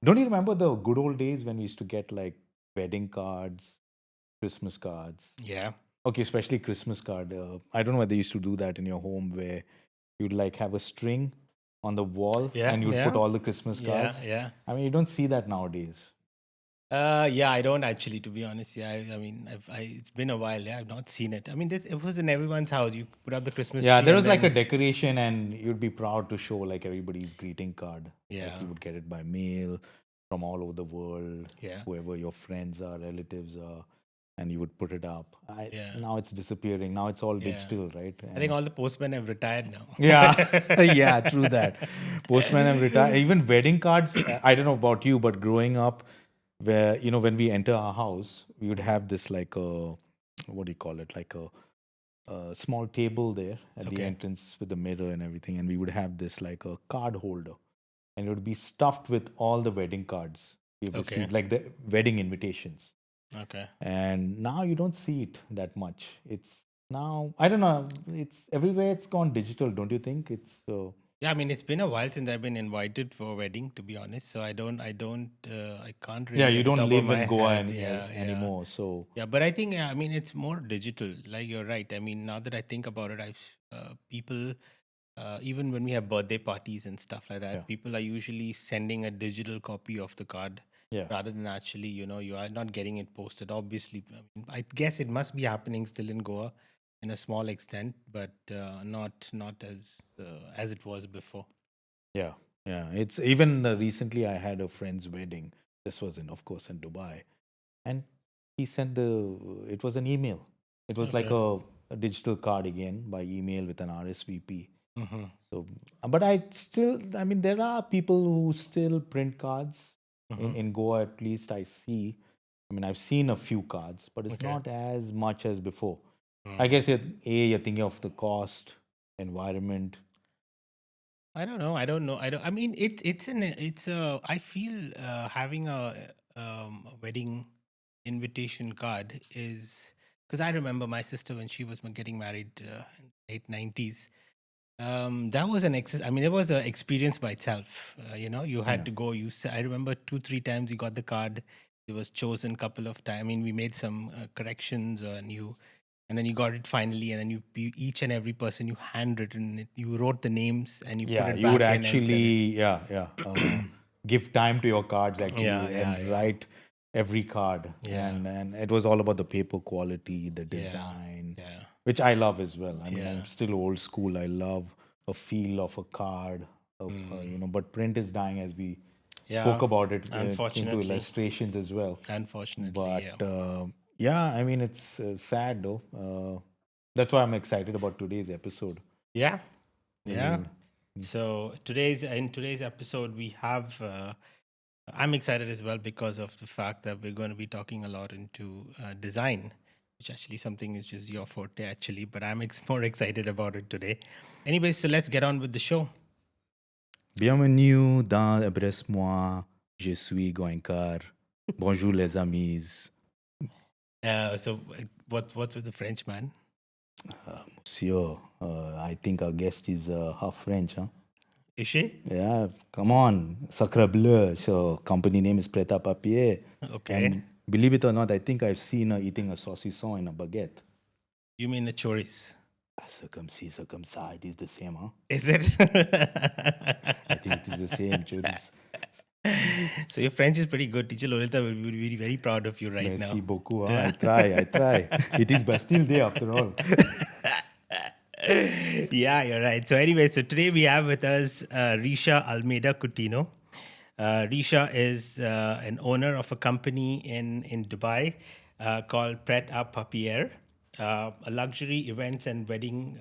Don't you remember the good old days when we used to get like wedding cards, Christmas cards? Yeah. Okay, especially Christmas card. I don't know whether you used to do that in your home where you'd like have a string on the wall Yeah. and you'd put Yeah. all the Christmas Yeah. cards. Yeah. I mean, you don't see that nowadays. Yeah, I don't actually, to be honest. Yeah, I mean, it's been a while. Yeah, I've not seen it. I mean, this it was in everyone's house. You put up the Christmas Yeah, tree, there and was like a then decoration, and you'd be proud to show like everybody's greeting card. Like yeah, you would get it by mail from all over the world, yeah, whoever your friends are, relatives are, and you would put it up. yeah, Now it's disappearing. Now it's all yeah. digital, right? I think And all the postmen have retired now. yeah, yeah, true that. Postman have retired. Even wedding cards. I don't know about you, but growing up, where when we enter our house, we would have this like a what do you call it? Like a small table there at the Okay, entrance with the mirror and everything, and we would have this like a card holder, and it would be stuffed with all the wedding cards we've okay, received, like the wedding invitations. okay. And now you don't see it that much. It's now I don't know. It's everywhere. It's gone digital, don't you think? It's Yeah, I mean, it's been a while since I've been invited for a wedding, to be honest. So I can't yeah. really You at the don't top of live my in Goa head. Yeah, yeah. anymore, so Yeah, but I think I mean it's more digital. Like you're right. I mean, now that I think about it, I've people even when we have birthday parties and stuff like yeah, that, people are usually sending a digital copy of the card yeah. rather than actually, you are not getting it posted. Obviously, I mean, I guess it must be happening still in Goa in a small extent, but not as it was before. Yeah, yeah. It's even recently I had a friend's wedding. This was of course, in Dubai, and he sent it was an email. It was like Okay. a digital card again by email with an RSVP. Mm-hmm. So, but I mean, there are people who still print cards Mm-hmm. in Goa. At least I see. I mean, I've seen a few cards, but it's Okay. not as much as before. I Mm. guess you're thinking of the cost, environment. I don't know. I don't know. I don't. I mean, it's a. I feel having a wedding invitation card is because I remember my sister when she was getting married in late 90s. That was an excess. I mean, it was an experience by itself. You had Yeah, to go. I remember 2 3 times you got the card. It was chosen couple of times. I mean, we made some corrections and then you got it finally, and then each and every person you handwritten it. You wrote the names and you put yeah. it You would back in and send it. actually, yeah, yeah. Give time to your cards Yeah, actually yeah, and yeah, write every card, yeah, and it was all about the paper quality, the yeah, design, yeah, which I love as well. I mean, I'm yeah. still old school. I love a feel of a card, Mm. but print is dying as we spoke Yeah, about it. Came to unfortunately, illustrations as well. unfortunately, But yeah, yeah, I mean, it's sad though. That's why I'm excited about today's episode. yeah, I yeah. mean, So in today's episode, we have. I'm excited as well because of the fact that we're going to be talking a lot into design, which actually something is just your forte actually. But I'm more excited about it today. Anyways, so let's get on with the show. bienvenue dans Abresse-moi. Je suis Goencar. Bonjour les amis. What's with the French man? Monsieur, I think our guest is half French, huh? Is she? Yeah, come on. Sacre bleu. So, company name is Pret A Papier. Okay. And believe it or not, I think I've seen her eating a saucisson in a baguette. You mean the choris? Ah, circumcis, circumcised, it is the same, huh? Is it? I think it is the same. Choris. So your French is pretty good. Teacher Lolita will be very proud of you right now. Merci beaucoup. Huh? I try, I try. It is Bastille Day after all. Yeah, you're right. So anyway, so today we have with us Reesha Almeida Coutinho. Risha is an owner of a company in Dubai called Pret A Papier, a luxury events and wedding.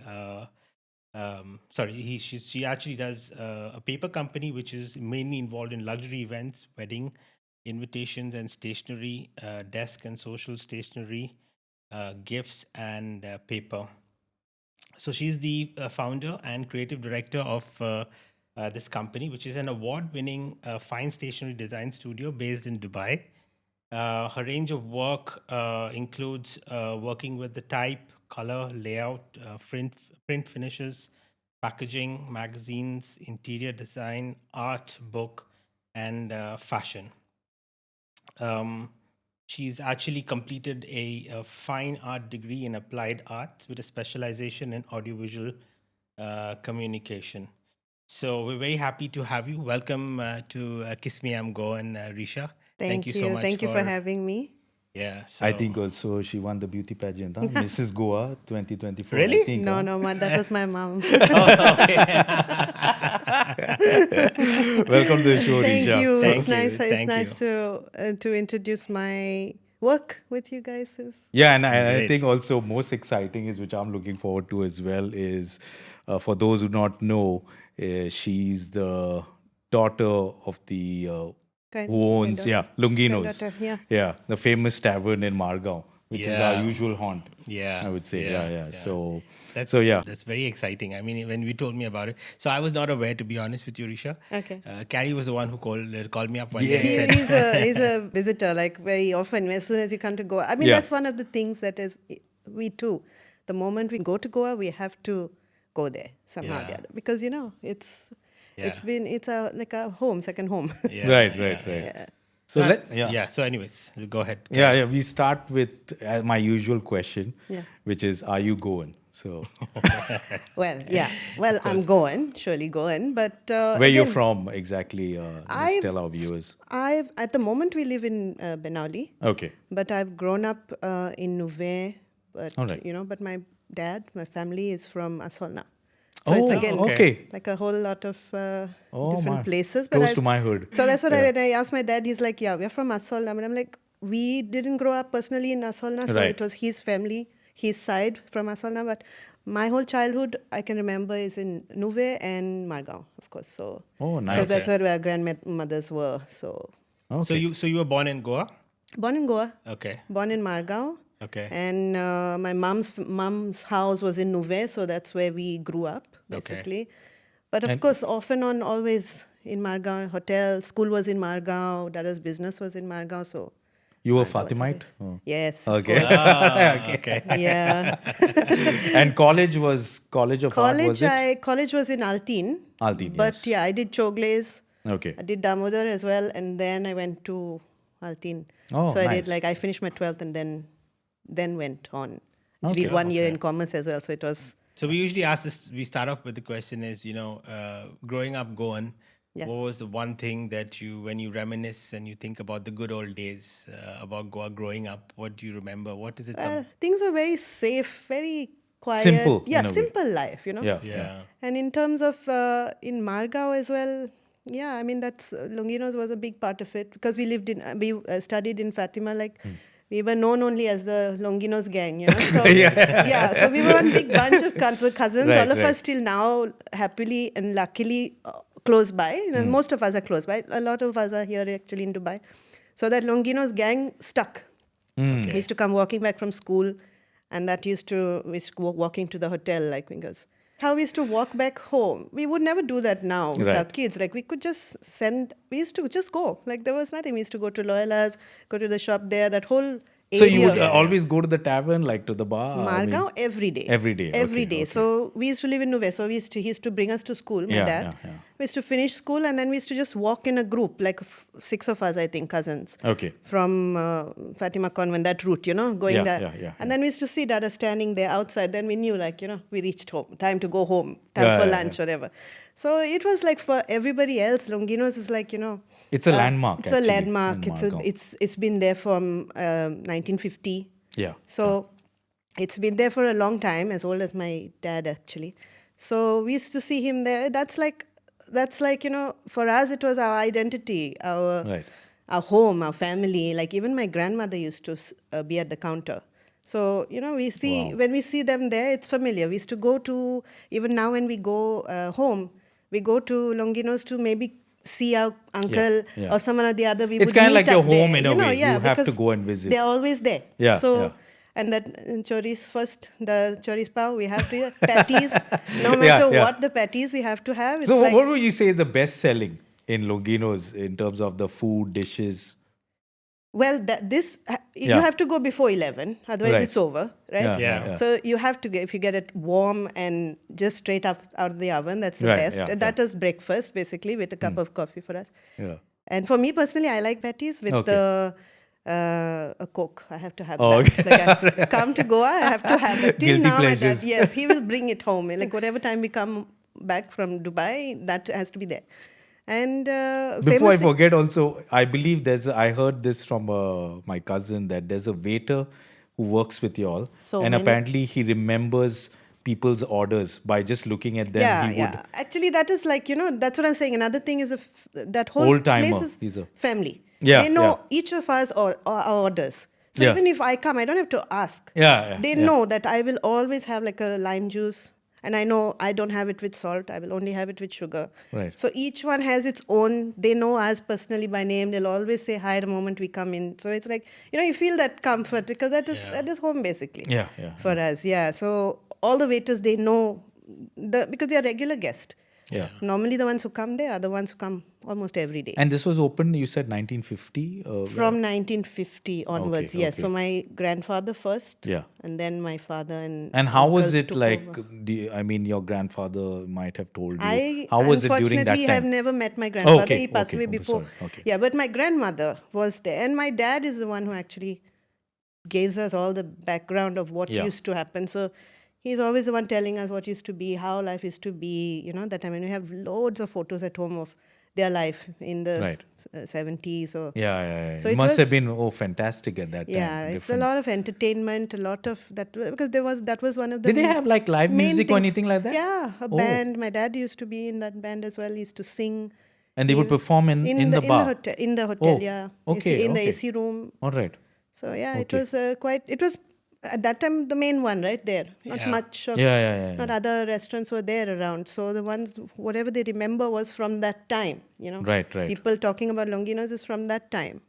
Sorry, she actually does a paper company which is mainly involved in luxury events, wedding invitations and stationery, desk and social stationery, gifts and paper. So she's the founder and creative director of this company, which is an award-winning fine stationery design studio based in Dubai. Her range of work includes working with the type, color, layout, print finishes, packaging, magazines, interior design, art, book, and fashion. Um, she's actually completed a fine art degree in applied arts with a specialization in audiovisual communication. So we're very happy to have you. Welcome to Kiss Me I'm Goan, Risha. Thank you Thank so you. much Thank you for for having me. yeah. I So think also she won the beauty pageant, huh? Mrs. Goa 2024. Really? I think, No, huh? no, that was my mom. Welcome to the show, Thank Risha. you. Thank you, It's thank you. nice to introduce my work with you guys. Yeah, and I Great. think also most exciting is, which I'm looking forward to as well, is for those who not know, she's the daughter of the who owns, Longuinhos. Yeah. Yeah, the famous tavern in Margao, which is our Yeah. usual haunt. Yeah, I would say. Yeah. So that's yeah. that's very exciting. I mean, when we told me about it, so I was not aware, to be honest with you, Risha. Okay. Carrie was the one who called me up one day and He's, said, he's a visitor, like very often. As soon as you come to Goa, I mean, Yeah. that's one of the things that is we too. The moment we go to Goa, we have to go there somehow or the Yeah. other because it's a like a home, second home. yeah, Right. Yeah. So yeah. So, anyways, go ahead. Yeah. We start with my usual question, Yeah. which is, are you going? So, Well, yeah. Well, I'm going, surely going, but where you're again, from exactly? Just I've- tell our viewers. I've at the moment we live in Benauli, Okay. but I've grown up in Nuvei. But All right. but my family is from Asolna. So it's Oh, again okay. like a whole lot of Oh, different my. places. Close to my hood. So that's what Yeah. when I asked my dad, he's like, yeah, we're from Asolna. And I'm like, we didn't grow up personally in Asolna, so Right. it was his family, his side from Asolna. But my whole childhood, I can remember, is in Nuvei and Margao, of course. So Oh, nice. because that's where our grandmothers were. So Okay. So you were born in Goa? born in Goa, Okay. born in Margao. Okay. And my mom's house was in Nuvei, so that's where we grew up, basically. But of course, off and on, always in Margao. Hotel, school was in Margao. Dada's business was in Margao, so. You were Margao was Fatimite? always- Oh. Yes. of Okay. Ah, okay. course. Yeah. And college of art, was it? College was in Altin. Altin, But yes. yeah, I did Chogles. Okay. I did Damodar as well, and then I went to Altin. Oh, so I nice. did I finished my 12th and then went on. Okay, Did 1 year in commerce as well, so it was. So we usually ask this. We start off with the question: is growing up Goan, Yeah. what was the one thing that when you reminisce and you think about the good old days about Goa growing up? What do you remember? What is it? Things were very safe, very quiet. Simple, Yeah, in a way. simple life, Yeah. And in terms of in Margao as well, yeah, I mean that's Longuinhos was a big part of it because we studied in Fatima like. We were known only as the Longuinhos gang, So, so we were one big bunch of cousins. Right, all of right. us still now happily and luckily close by. Most of us are close by. A lot of us are here actually in Dubai. So that Longuinhos gang stuck. We used to come walking back from school, and we used to go walking to the hotel, because how we used to walk back home. We would never do that now with our Right. kids. We could just we used to just go. There was nothing. We used to go to Loyola's, go to the shop there, that whole area. So you would always go to the tavern, like to the bar? Margao every day. Every day, Every okay, day. okay. So we used to live in Nuvei. So he used to bring us to school, my Yeah, dad. yeah. We used to finish school and then we used to just walk in a group, like 6 of us, I think, cousins. Okay. From Fatima Convent, that route, going Yeah, there. yeah. And then we used to see Dada standing there outside. Then we knew, we reached home. Time to go home. Time Yeah, for yeah, lunch, whatever. So it was like for everybody else, Longuinhos is It's a landmark, It's a actually, landmark. in Margao. It's been there from 1950. Yeah. So it's been there for a long time, as old as my dad actually. So we used to see him there. That's like for us it was our identity, Right. our home, our family. Even my grandmother used to be at the counter. So we see Wow. when we see them there, it's familiar. We used to go to even now when we go home, we go to Longuinhos to maybe see our uncle yeah. or someone or the other. We It's would kinda meet like your up there, home in a way. Yeah, You have to because go and visit. They're always there. Yeah, So. yeah. And that choris first, the choris pav, we have to patties. No matter yeah. what the patties we have to have. It's So like, what would you say is the best selling in Longuinhos in terms of the food, dishes? well, you Yeah. have to go before 11, otherwise Right. it's over, right? Yeah. So you have to get, if you get it warm and just straight out of the oven, that's the Right, best. yeah, And that was breakfast basically with a cup of coffee for us. Yeah. And for me personally, I like patties with a Coke. I have to have Oh, that. Like I come to Goa, I have to have that. Till Guilty now, my dad, pleasures. yes, he will bring it home. Like whatever time we come back from Dubai, that has to be there. And Before I famous forget, also, I believe I heard this from my cousin that there's a waiter who works with y'all. So and many. apparently he remembers people's orders by just looking at them. yeah, He would. yeah. Actually, that is like, that's what I'm saying. Another thing is that whole Old-timer. place He's is a- family. Yeah, They know yeah. each of us or our orders. So Yeah. even if I come, I don't have to ask. Yeah, They yeah. know that I will always have like a lime juice. And I know I don't have it with salt. I will only have it with sugar. Right. So each one has its own. They know us personally by name. They'll always say hi the moment we come in. So it's like, you feel that comfort because that is home basically. Yeah, yeah, For us, yeah. So all the waiters, they know because they are regular guests. Yeah. Normally the ones who come there are the ones who come almost every day. And this was opened, you said 1950? From 1950 onwards, yes. okay. So my grandfather first. Yeah. And then my father and And how was uncles it took like? over. Your grandfather might have told you. I How was it during that unfortunately time? have never met my grandfather. Okay, He passed okay. away I'm before. sorry. Okay. Yeah, but my grandmother was there. And my dad is the one who actually gives us all the background of what Yeah. used to happen. So he's always the one telling us what used to be, how life used to be. That time, we have loads of photos at home of their life in the Right. 70s. Or Yeah. So it it must have was- been fantastic at that time. yeah, it's a Different- lot of entertainment, a lot of that because that was one of the Did they have like live main music or things. anything like that? Yeah, a Oh. band. My dad used to be in that band as well. He used to sing. And they would He- perform in the bar? In the hotel, Oh, yeah. okay, In the okay. AC room. All right. So yeah, it Okay. was it was at that time the main one right there. Not Yeah. much of Yeah. not other restaurants were there around. So the ones whatever they remember was from that time. Right. People talking about Longuinhos is from that time.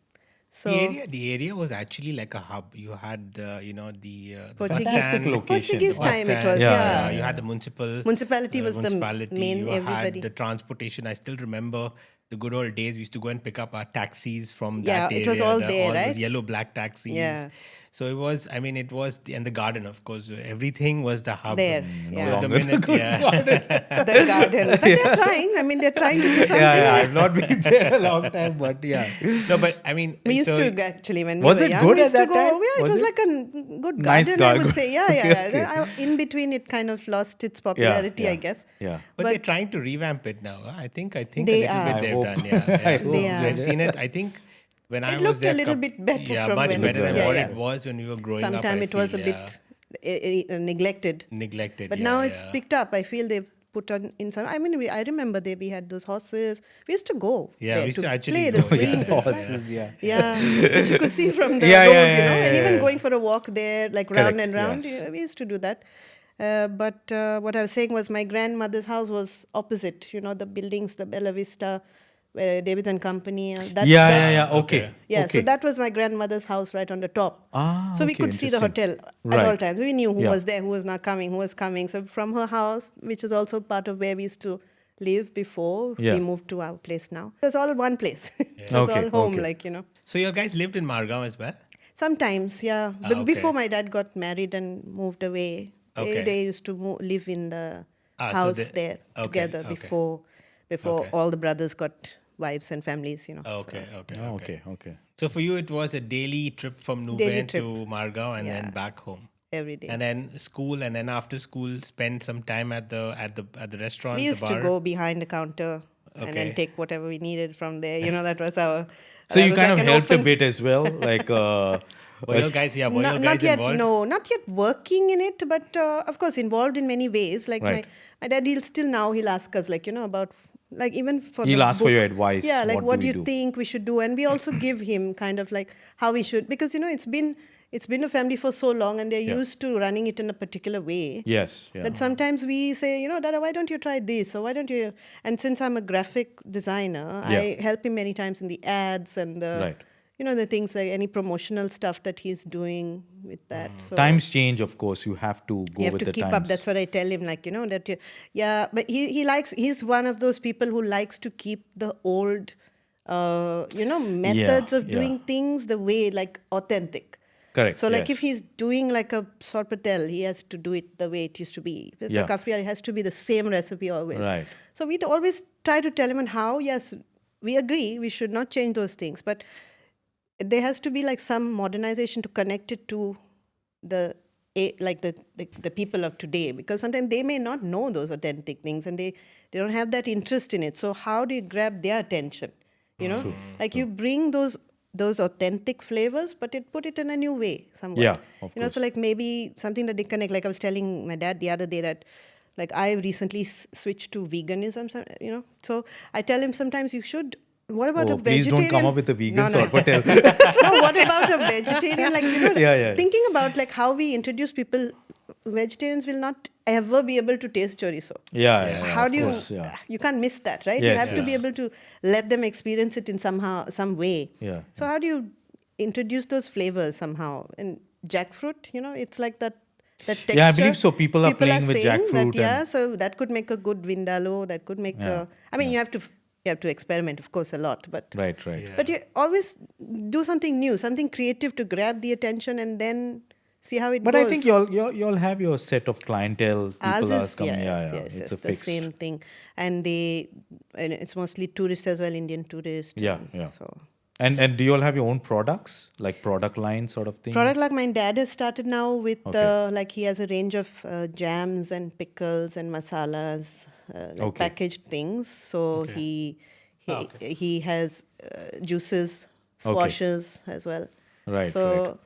So The area was actually like a hub. You had the bus Portuguese- stand, location. Portuguese the bus time it stand, was, Yeah. You had the Municipality was the municipality, main you everybody. had the transportation. I still remember the good old days. We used to go and pick up our taxis from Yeah, that area. it was all there, all right? those yellow black taxis. Yeah. So it was. I mean, it was and the garden, of course. Everything was the hub. There, So yeah. the Along with the minute, good yeah. The garden. But they're trying. I mean, they're trying to do something. I've not been there a long time, but yeah. No, but I mean, We used so to actually when we Was were it young, good we at used to that go. time? Yeah, it Was was it? like a good Nice garden. I would garden. say, yeah. In between, it kind of lost its popularity, I guess. Yeah. But they're But- trying to revamp it now. Huh? I think They a little are. bit I they've hope. done. Yeah, I yeah. hope They are. I've seen it. I think when I It was looked there, a little bit better yeah, from much when- better than yeah, what yeah. it was when we were growing up. Sometimes I it was a feel, bit neglected. neglected. But yeah, now it's yeah. picked up. I feel they've put on in some. I mean, I remember we had those horses. We used to go. Yeah, there we used to actually play go, the yeah. swings and stuff. Horses, yeah. Yeah, which you could see from the Yeah, road, yeah, yeah, and yeah, even yeah. going for a walk there, like Correct, round and round. yes. Yeah, we used to do that. But what I was saying was my grandmother's house was opposite. The buildings, the Bella Vista, where David and Company. Yeah. Okay. Yeah, okay. so that was my grandmother's house right on the top. Ah, So we okay, could see the interesting. hotel Right. at all times. We knew who Yeah. was there, who was not coming, who was coming. So from her house, which is also part of where we used to live before Yeah. we moved to our place now. It was all one place. It was Okay, all home, okay. So you guys lived in Margao as well? Sometimes, yeah. okay. Before my dad got married and moved away, Okay. they used to live in the So house they- there okay, together okay. before Okay. all the brothers got wives and families, Okay. Oh, okay. So for you, it was a daily trip from Daily Nuven trip. to Margao and then Yeah. back home. Every day. And then school, and then after school, spend some time at the restaurant. We used the to bar. go behind the counter and Okay. then take whatever we needed from there. That was our. So that you was kind like of an helped a open- bit as well, like. Were you guys, were you not guys yet, involved? no, not yet working in it, but of course involved in many ways. Like Right. my dad, he'll ask us about like even for He'll the ask for book. your advice. Yeah, like what do do you we do? think we should do, and we also give him kind of like how we should, because it's been a family for so long, and they're Yeah. used to running it in a particular way. Yes. Yeah. But sometimes we say, Dada, why don't you try this? Or why don't you? And since I'm a graphic designer, Yeah. I help him many times in the ads and the, Right. the things like any promotional stuff that he's doing with that. So Times change, of course. You have to go you have with to the keep times. up. That's what I tell him. Like, that but he's one of those people who likes to keep the old, methods of yeah. doing things the way, like, authentic. Correct. So, like, yes. if he's doing like a sorpatel, he has to do it the way it used to be. If it's Yeah. a kafriya, it has to be the same recipe always. Right. So we'd always try to tell him on how, yes, we agree we should not change those things, but there has to be like some modernization to connect it to the people of today, because sometimes they may not know those authentic things and they don't have that interest in it. So how do you grab their attention? True. You bring those authentic flavors, but put it in a new way somewhere. Yeah, of course. So like maybe something that they connect. Like I was telling my dad the other day that like I recently switched to veganism, so I tell him sometimes you should. What about a please vegetarian? don't come up with a vegan No. hotel. No, what about a vegetarian? Like, Yeah. thinking about like how we introduce people, vegetarians will not ever be able to taste chorizo. Yeah. How of do course, you can't miss that, right? Yes, You have to be yes. able to let them experience it in some way. Yeah. So how do you introduce those flavors somehow? And jackfruit, it's like that texture. Yeah, I believe so. People are playing with saying jackfruit that, so that could make a good vindaloo. That could make you have to experiment, of course, a lot, but Right. but you always do something new, something creative to grab the attention, and then see how it But goes. I think you'll have your set of clientele. Ours People are is coming. yes, It's a the fixed. same thing, and it's mostly tourists as well, Indian tourists. Yeah. So And do you all have your own products, like product line sort of thing? product like my dad has started now with Okay. like he has a range of jams and pickles and masalas, like packaged things. So he has juices, squashes as well. Right. So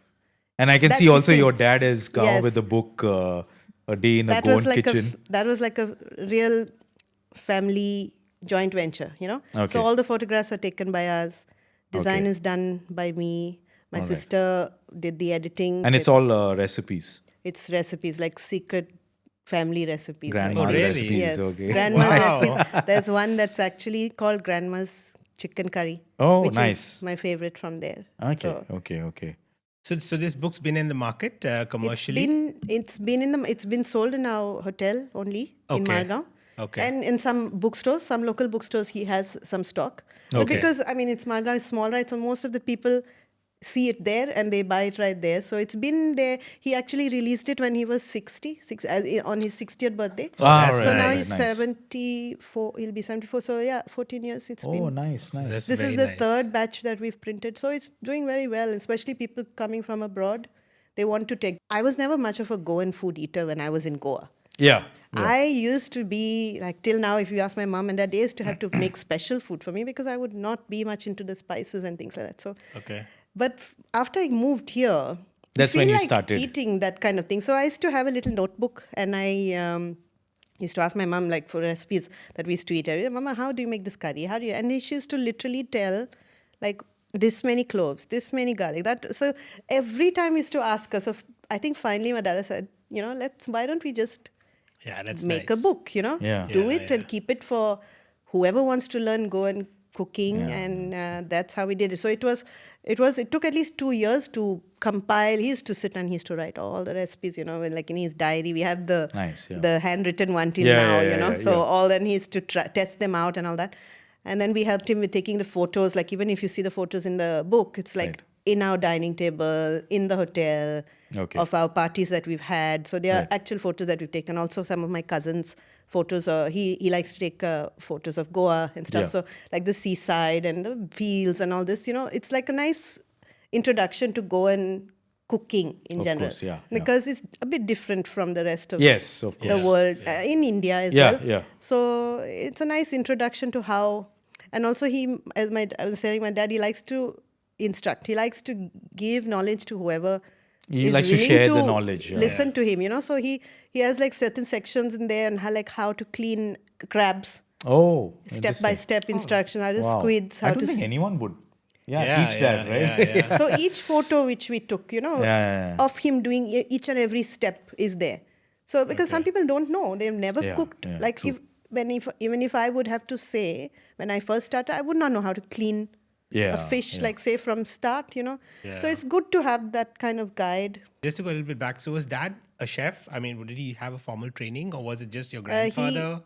And I can that's see his also thing. your dad has come Yes. with the book, A Day in a that Goan was like Kitchen. that was like a real family joint venture, Okay. So all the photographs are taken by us. Design Okay. is done by me. My All right. sister did the editing. And it's all recipes. It's recipes, like secret family recipes. Grandma's really? recipes. Yes, Okay. grandma's Wow. recipes. There's one that's actually called grandma's chicken curry. Oh, which nice. is my favorite from there. Okay. So Okay. So this book's been in the market commercially. it's been sold in our hotel only in Okay. Margao. Okay. And in some bookstores, some local bookstores, he has some stock. But Okay. because, it's Margao is small, right? So most of the people see it there and they buy it right there. So it's been there. He actually released it when he was on his 60th birthday. That's So right, now right, he's nice. 74. He'll be 74. So yeah, 14 years it's been. Oh, nice. That's This is very the nice. third batch that we've printed. So it's doing very well, especially people coming from abroad. They want to take. I was never much of a Goan food eater when I was in Goa. Yeah. I used to be, like till now, if you ask my mom and dad, they used to have to make special food for me because I would not be much into the spices and things like that. So, Okay. but after I moved here, That's you when feel you like started. eating that kind of thing. So I used to have a little notebook and I used to ask my mom like for recipes that we used to eat. Mama, how do you make this curry? How do you? And she used to literally tell like this many cloves, this many garlic. That so every time we used to ask her. So I think finally my dad said, why don't we just Yeah, that's make nice. a book, Yeah. do Yeah, it and keep it for whoever wants to learn Goan cooking, Yeah, and that's how we did it. So it took at least 2 years to compile. He used to sit and he used to write all the recipes, like in his diary. We have the Nice, yeah. the handwritten one till Yeah, now, yeah, yeah, So yeah. all then he used to test them out and all that. And then we helped him with taking the photos. Like even if you see the photos in the book, it's like Right. in our dining table, in the hotel, Okay. of our parties that we've had. So they are Right. actual photos that we've taken. Also, some of my cousins' photos. He likes to take photos of Goa and stuff. Yeah. So like the seaside and the fields and all this. It's like a nice introduction to Goan cooking in Of general. course, yeah. Because it's a bit different from the rest of Yes, of course. the world in India as Yeah, well. yeah. So it's a nice introduction to how, and also I was telling my dad, he likes to instruct. He likes to give knowledge to whoever. He is likes to willing share the knowledge, yeah. Listen to him, So he has like certain sections in there and how to clean crabs, Oh, step by step instructions, how to Wow. squids, I how don't to. think anyone would. Yeah, Yeah, teach that, yeah, right? yeah. So each photo which we took, yeah. of him doing each and every step is there. So because some people don't know, they've never Yeah, cooked. yeah, Like true. even if I would have to say when I first started, I would not know how to clean Yeah, a fish, yeah. like say from start. Yeah. So it's good to have that kind of guide. Just to go a little bit back, so was Dad a chef? I mean, did he have a formal training, or was it just your grandfather?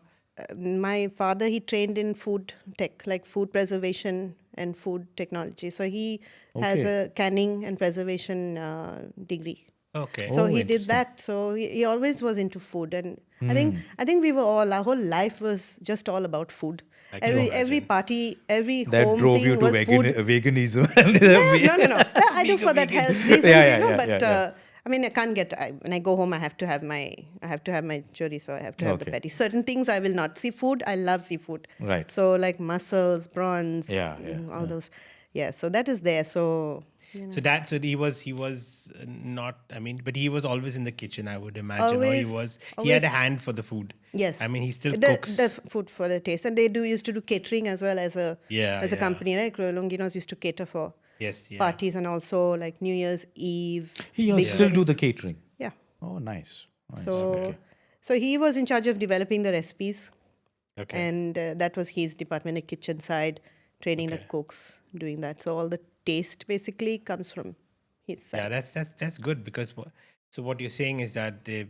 My father, he trained in food tech, like food preservation and food technology. So he has Okay. a canning and preservation degree. Okay. So Oh, he did interesting. that. So he always was into food, and I think we were our whole life was just all about food. I can Every imagine. party, every That home drove thing you to was food. veganism. No. I do for that health reasons, but I mean, I can't get. When I go home, I have to have my chorizo. I have to have the Okay. patty. Certain things I will not. Seafood, I love seafood. Right. So like mussels, prawns, Yeah, all those. Yeah. So that is there. So So he was not. I mean, but he was always in the kitchen. I would imagine, or he had a hand for the food. yes. I mean, he still the cooks. the food for the taste, and they used to do catering as well as a Yeah, as a yeah. company. Right, Longuinhos used to cater for Yes, yeah. parties and also like New Year's Eve. He big still do weddings. the catering. Yeah. Oh, nice. So, Okay. so he was in charge of developing the recipes, Okay. and that was his department, the kitchen side, training the Okay. cooks, doing that. So all the taste basically comes from his side. Yeah, that's good because so what you're saying is that the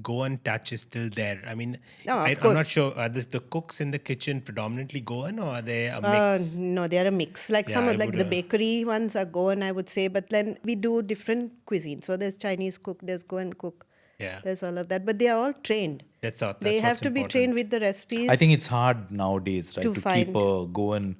Goan touch is still there. I mean, No, of I'm not course. sure. Are the cooks in the kitchen predominantly Goan or are they a mix? No, they are a mix. Like Yeah, some I of like would, the bakery ones are Goan, I would say, but then we do different cuisine. So there's Chinese cook, there's Goan cook, Yeah, there's all of that. But they are all trained. that's all. They That's have what's to be important. trained with the recipes. I think it's hard nowadays, right, To to find- keep going.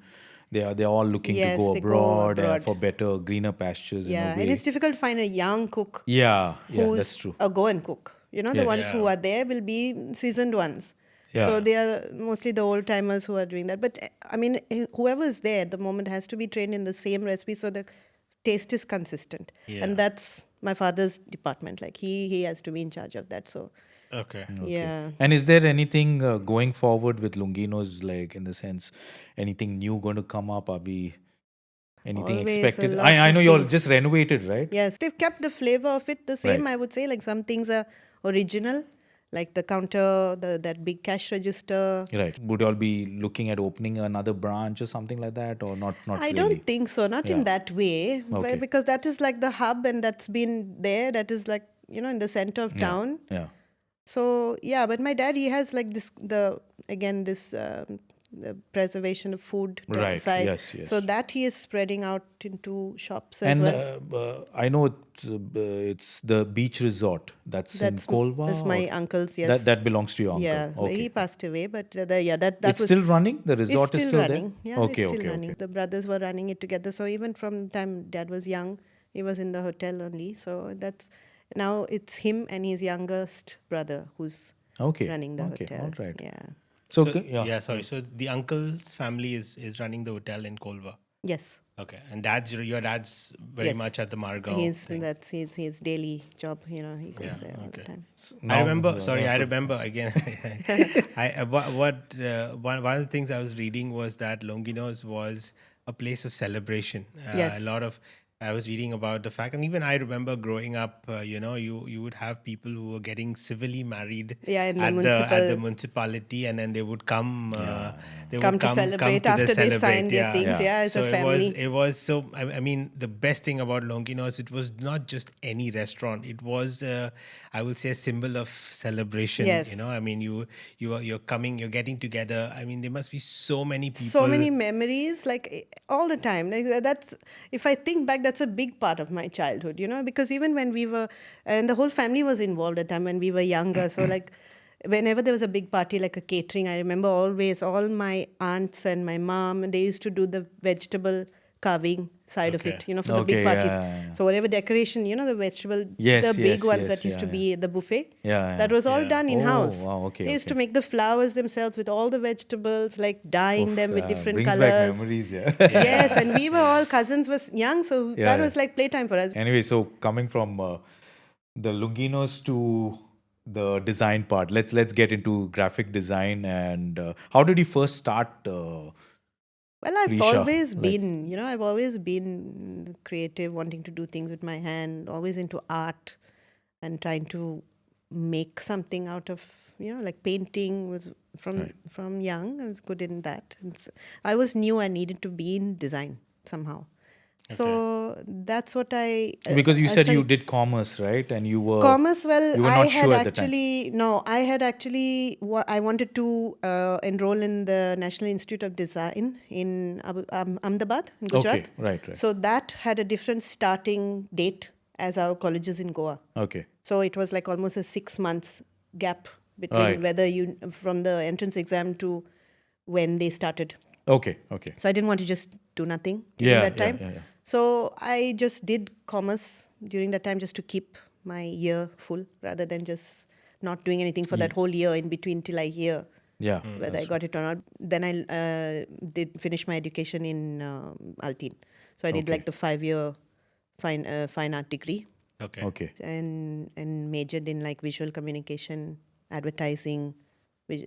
They're all looking to Yes, go they go abroad, abroad. for better, greener pastures. Yeah, in a and way. it's difficult to find a young cook Yeah, who's that's true. a Goan cook. You know, the Yes. ones who Yeah. are there will be seasoned ones. Yeah. So they are mostly the old timers who are doing that. But I mean, whoever is there at the moment has to be trained in the same recipe so the taste is consistent. Yeah. And that's my father's department. Like he has to be in charge of that. So Okay. yeah. And is there anything going forward with Longuinhos, like in the sense, anything new going to come up? Are we anything Always a expected? lot I of know you all things. just renovated, right? Yes, they've kept the flavor of it the same, Right. I would say. Like some things are original, like the counter, that big cash register. Right. Would you all be looking at opening another branch or something like that, or not? Not I really. don't think so, not Yeah. in that way, Okay. because that is like the hub and that's been there, that is like, you know, in the center of town. Yeah. So, yeah, but my dad, he has like this, the preservation of food Right, side. yes, yes. So that he is spreading out into shops as And well. I know it's the beach resort that's in Kolva. That's my or- uncle's, yes. That belongs to your uncle. Yeah, Okay. he passed away, but that It's was still running. The resort it's is still running. there. Yeah, Okay. it's still Okay. running. Okay. The brothers were running it together. So even from the time dad was young, he was in the hotel only. So that's now it's him and his youngest brother who's Okay. running the Okay. hotel. All right. Yeah. So, yeah, sorry. So the uncle's family is running the hotel in Kolva. Yes. Okay, and your dad's very Yes. much at the Margao. That's his daily job. You know, he goes there all the time. I remember. Sorry, I remember again. One of the things I was reading was that Longuinhos was a place of celebration. Yes. A lot of. I was reading about the fact, and even I remember growing up. You would have people who were getting civilly married Yeah, in the at the municipality, and then they would come. They Come would to celebrate to after they've celebrate. signed their things. Yeah, as So a family. it was so. I mean, the best thing about Longuinhos, it was not just any restaurant. It was, I would say, a symbol of celebration. Yes. You know, I mean, you're coming, you're getting together. I mean, there must be so many people. So many memories, like all the time. Like that's, if I think back, that's a big part of my childhood. You know, because even when we were, and the whole family was involved at the time when we were younger. So like, whenever there was a big party like a catering, I remember always all my aunts and my mom, and they used to do the vegetable carving side of it, you know, for the big Okay, parties. yeah. So whatever decoration, you know, the vegetable, Yes, the big yes, ones yes, that used to yeah, be at the buffet. Yeah, That yeah. was all Yeah. done in house. Oh, wow, okay, They used to okay. make the flowers themselves with all the vegetables, like dyeing them with different brings colors. back memories, yeah. Yes, and we were all cousins, was young, so Yeah, that yeah. was like playtime for us. Anyway, so coming from the Longuinhos to the design part, let's get into graphic design. And how did you first start? Well, I've Risha, always like- been, you know, I've always been creative, wanting to do things with my hand, always into art and trying to make something out of, you know, like painting was from young. I was good in that. I always knew I needed to be in design somehow. So that's what Because you I said you studied- did commerce, right? And you were Commerce, well, you were I not had sure at the time. actually, no, I had actually, I wanted to enroll in the National Institute of Design in Ahmedabad, in Gujarat. Okay, right. So that had a different starting date as our colleges in Goa. Okay. So it was like almost a 6 months gap between Right. whether you from the entrance exam to when they started. Okay. So I didn't want to just do nothing during that time. Yeah. So I just did commerce during that time just to keep my year full rather than just not doing anything for that whole year in between till I hear Yeah. whether I got it or not. Then I did finish my education in Altin. So I did Okay. like the 5-year fine art degree Okay. and majored in like visual communication, advertising,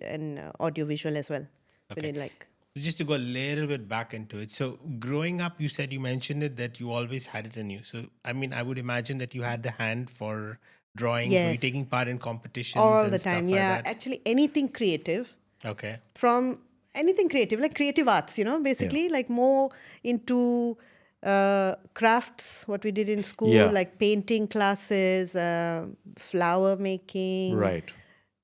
and audio visual as well. So I did like So just to go a little bit back into it. So growing up, you mentioned it that you always had it in you. So I mean, I would imagine that you had the hand for drawing. Were you Yes. taking part in competitions all and the stuff time. like Yeah, that? actually anything creative. Okay. From anything creative, like creative arts, basically like more into crafts, what we did in school, Yeah. like painting classes, flower making, Right.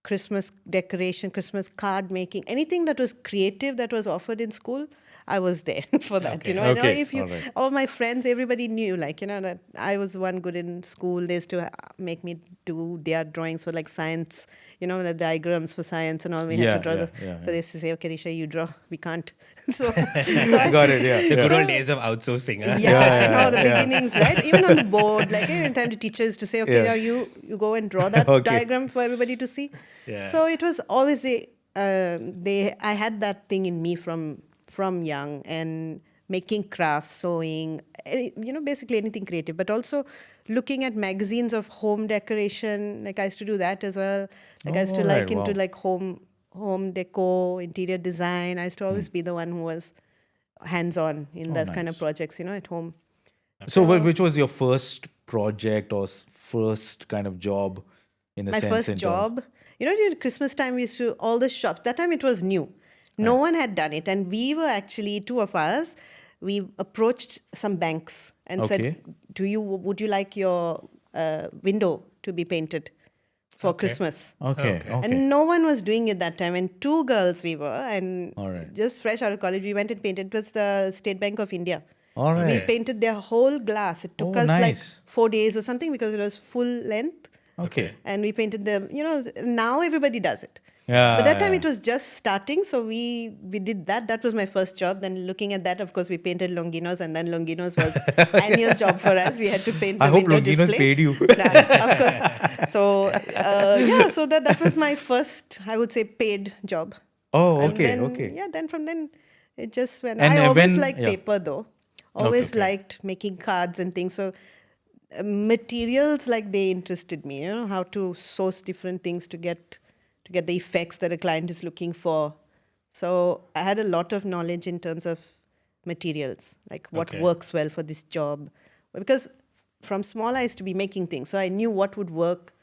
Christmas decoration, Christmas card making, anything that was creative that was offered in school, I was there for that. Okay. I know Okay, if you, all right. all my friends, everybody knew, like, that I was one good in school. They used to make me do their drawings for like science, the diagrams for science and all. We had to draw those. So they used to say, okay, Risha, you draw. We can't. So I Got it. Yeah. The good old days of outsourcing. Huh? I know the beginnings, right? Even on the board, like every time the teacher used to say, okay, Yeah. now you go and draw that Okay. diagram for everybody to see. Yeah. So it was always I had that thing in me from young, and making crafts, sewing, basically anything creative, but also looking at magazines of home decoration. Like I used to do that as well. Like I used to Alright, into wow. like home decor, interior design. I used to always be the one who was hands-on in that kind of nice. projects, at home. So, which was your first project or first kind of job in the My sense first in terms- job, during Christmas time, we used to, all the shops, that time it was new. No one had done it. And we were actually, two of us, we approached some banks and Okay. said, would you like your window to be painted for Christmas? Okay. Okay. Okay. And no one was doing it that time. And two girls we were, and All right. just fresh out of college, we went and painted. It was the State Bank of India. All We right. painted their whole glass. It took Oh, us like nice. 4 days or something because it was full length. Okay. And we painted them. Now everybody does it. Yeah. But that time yeah. it was just starting, so we did that. That was my first job. Then looking at that, of course, we painted Longuinhos, and then Longuinhos was annual job for us. We had to paint the I hope window Longuinhos display. paid you. Of course. So so that was my first, I would say, paid job. Oh, And okay. then, Okay. Yeah, then from then it just went. And, I always when- liked yeah. paper though. Always Okay. liked making cards and things. So materials, like, they interested me. How to source different things to get the effects that a client is looking for. So I had a lot of knowledge in terms of materials, like what Okay. works well for this job. Because from small I used to be making things, so I knew what would work.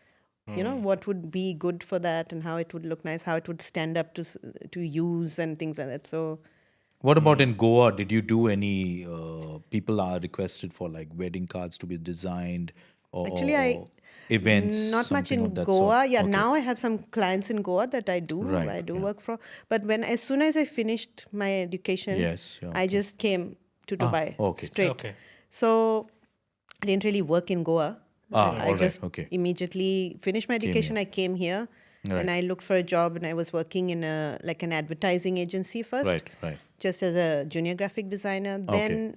What would be good for that, and how it would look nice, how it would stand up to use and things like that. So What about in Goa? Did you do any? People are requested for like wedding cards to be designed, or Actually, I- events. not much something in of that Goa. sort? Yeah, Okay. now I have some clients in Goa that I do. Right, I do yeah. work for. But as soon as I finished my education, Yes, yeah, I just came to Dubai okay. straight. Okay. So I didn't really work in Goa. I alright, just okay. immediately finished my education. I came here, Right. and I looked for a job, and I was working in an advertising agency first. Right. Right. Just as a junior graphic designer. Okay. Then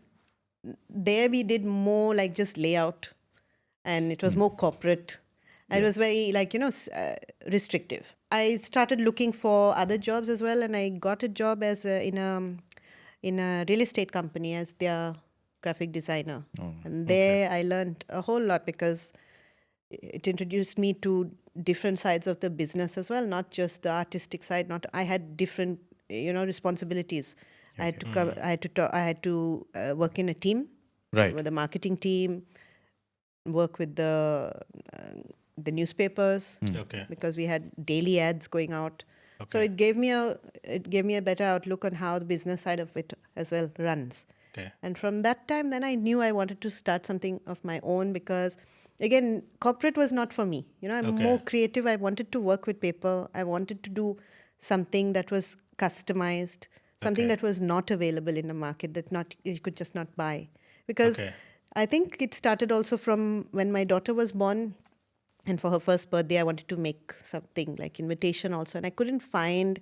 there we did more like just layout, and it was more corporate. It was very restrictive. I started looking for other jobs as well, and I got a job as in a real estate company as their graphic designer. And there I learned a whole lot because it introduced me to different sides of the business as well, not just the artistic side. I had different responsibilities. I had to work in a team, Right. with the marketing team, work with the newspapers, Okay. because we had daily ads going out. So it gave me a better outlook on how the business side of it as well runs. Okay. And from that time, then I knew I wanted to start something of my own, because again, corporate was not for me. I'm more creative. I wanted to work with paper. I wanted to do something that was customized, something that was not available in the market, that you could just not buy. Because I think it started also from when my daughter was born. And for her first birthday, I wanted to make something like invitation also. And I couldn't find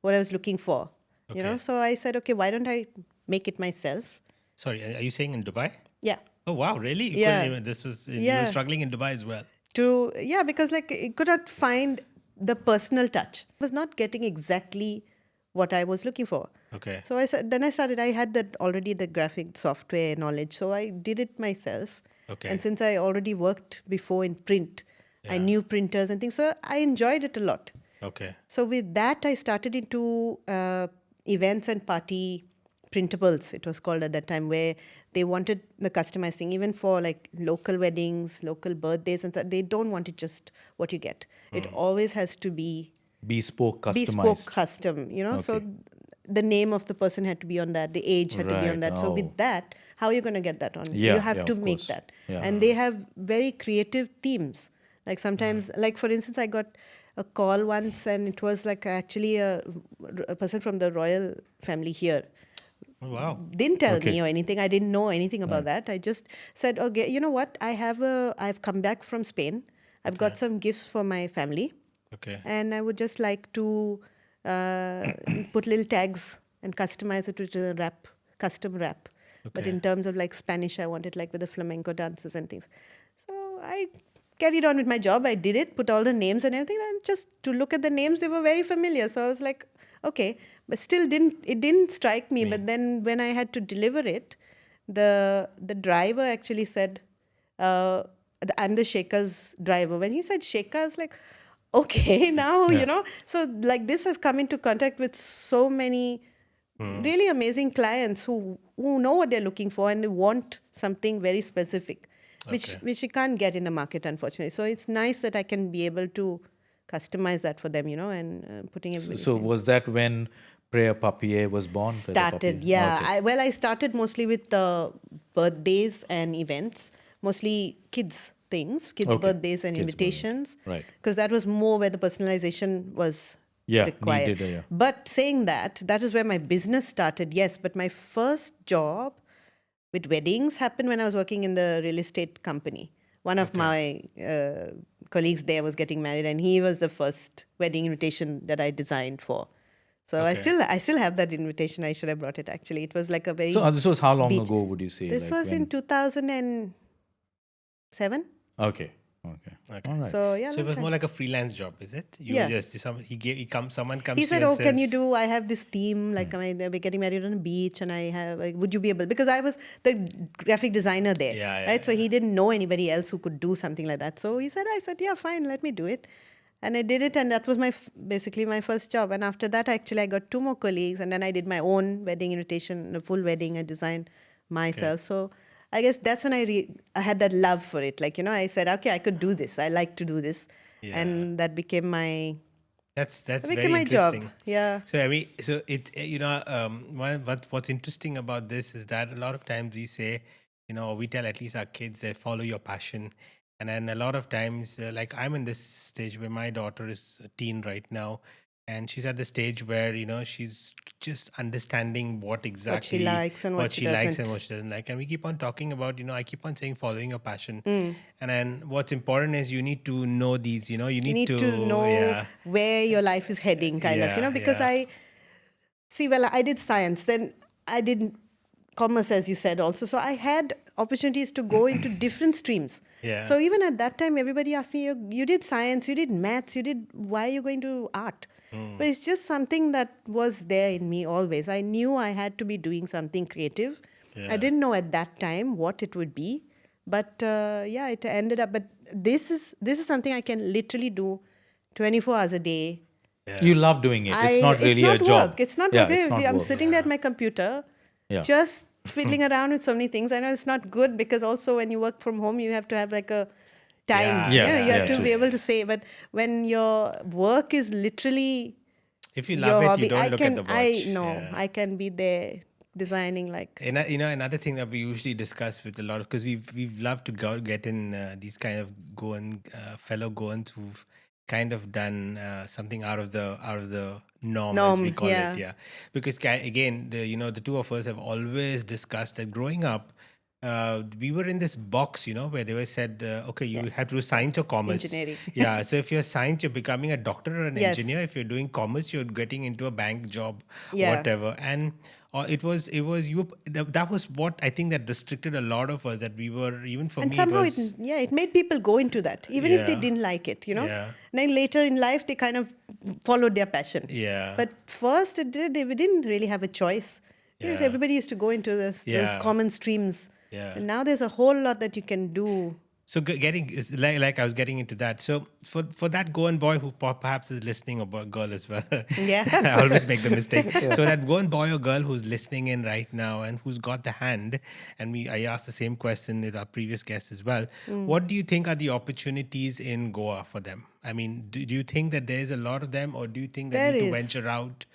what I was looking for, Okay. So I said, okay, why don't I make it myself? Sorry, are you saying in Dubai? Yeah. Oh wow, really? You Yeah. couldn't even. This was you were Yeah. struggling in Dubai as well. Because like I could not find the personal touch. I was not getting exactly what I was looking for. Okay. So I started. I had that already the graphic software knowledge, so I did it myself. Okay. And since I already worked before in print, I Yeah. knew printers and things, so I enjoyed it a lot. Okay. So with that, I started into events and party printables. It was called at that time, where they wanted the customized thing, even for like local weddings, local birthdays, and they don't want it just what you get. It always has to be Bespoke, customized. bespoke, custom. So Okay. the name of the person had to be on that, the age had to be on Right. that. So Oh. with that, how are you going to get that on? Yeah, You have yeah, to of make course. that. Yeah. And they have very creative themes. Like sometimes, like for instance, I got a call once, and it was like actually a person from the royal family here. Oh, wow. Didn't tell Okay. me or anything. I didn't know anything about that. I just said, okay, you know what? I've come back from Spain. I've got some gifts for my family, Okay. and I would just like to put little tags and customize it with a wrap, custom wrap. But Okay. in terms of like Spanish, I want it like with the flamenco dances and things. So I carried on with my job. I did it, put all the names and everything. And just to look at the names, they were very familiar. So I was like, okay, but still didn't strike me. But then when I had to deliver it, the driver actually said, I'm the Shaker's driver. When he said Shaker, I was like, okay, now, Yeah. So like this, I've come into contact with so many really amazing clients who know what they're looking for, and they want something very specific, which you can't get in the market, unfortunately. So it's nice that I can be able to customize that for them, and putting everybody's So name. was that when Pret A Papier was born? Pret A Started, Papier? yeah. Okay. I started mostly with birthdays and events, mostly kids things, kids' Okay. birthdays and Kids' birthdays. invitations. Right. Because that was more where the personalization was Yeah, required. needed, yeah. But saying that is where my business started, yes. But my first job with weddings happened when I was working in the real estate company. One of my colleagues there was getting married, and he was the first wedding invitation that I designed for. So Okay. I still have that invitation. I should have brought it actually. It was like a very So this was how long beach. ago, would you say? This Like was in 2007. Okay. Okay. Okay. All right. So yeah. So it long was time. more like a freelance job, is it? You Yeah. were just someone comes He to said, you and "Oh, can you says, do? I have this theme. Like, we're getting married on a beach, and I have. Like, would you be able? Because I was the graphic designer there, Yeah, right? So he didn't know anybody else who could do something like that. So I said, yeah, fine, let me do it, and I did it, and that was basically my first job. And after that, actually, I got 2 more colleagues, and then I did my own wedding invitation, a full wedding. I designed myself. So I guess that's when I had that love for it. Like, I said, okay, I could do this. I like to do this, Yeah. and that became my That's became very my job. interesting. Yeah. So I mean, so it what's interesting about this is that a lot of times we say, we tell at least our kids that follow your passion, and then a lot of times, like I'm in this stage where my daughter is a teen right now, and she's at the stage where she's just understanding what exactly likes and what she likes and doesn't. what she doesn't like, and we keep on talking about I keep on saying following your passion, Mm. and then what's important is you need to know these, you You need to know yeah. where your life is heading, kind of, Yeah, because yeah. I did science, then I did commerce, as you said, also. So I had opportunities to go into different streams. Yeah. So even at that time, everybody asked me, you did science, you did maths, why are you going to art? But it's just something that was there in me always. I knew I had to be doing something creative. Yeah. I didn't know at that time what it would be. But it ended up. But this is something I can literally do 24 hours a day. You love doing it. It's not really a job. Work. It's not Yeah, work. it's not I'm work. sitting there at my computer, Yeah. just fiddling around with so many things. I know it's not good, because also when you work from home, you have to have like a time. Yeah, You have to true. be able to say. But when your work is literally If you your love it, hobby, you don't look at the watch. I can be there designing like. And another thing that we usually discuss with a lot of, because we've loved to get in these kind of Goan fellow Goans who've kind of done something out of the norm, as we call yeah. it, yeah. Because again, the two of us have always discussed that growing up, we were in this box, where they were said, okay, you have to do science or commerce. Engineering. Yeah. So if you're science, you're becoming a doctor or an Yes. engineer. If you're doing commerce, you're getting into a bank job, Yeah. whatever. And it was that was what I think that restricted a lot of us. That we were, even for And me, somehow it was. it made people go into that, even if they Yeah. didn't like it, Yeah. And then later in life, they kind of followed their passion. Yeah. But first, we didn't really have a choice. Because Yeah. everybody used to go into those Yeah. common streams. Yeah. And now there's a whole lot that you can do. So getting is like I was getting into that. So for that Goan boy who perhaps is listening, or girl as well. Yeah. I always make the mistake. So that Goan boy or girl who's listening in right now and who's got the hand, and I asked the same question with our previous guest as well. What do you think are the opportunities in Goa for them? I mean, do you think that there's a lot of them, or do you think they There need to is. venture out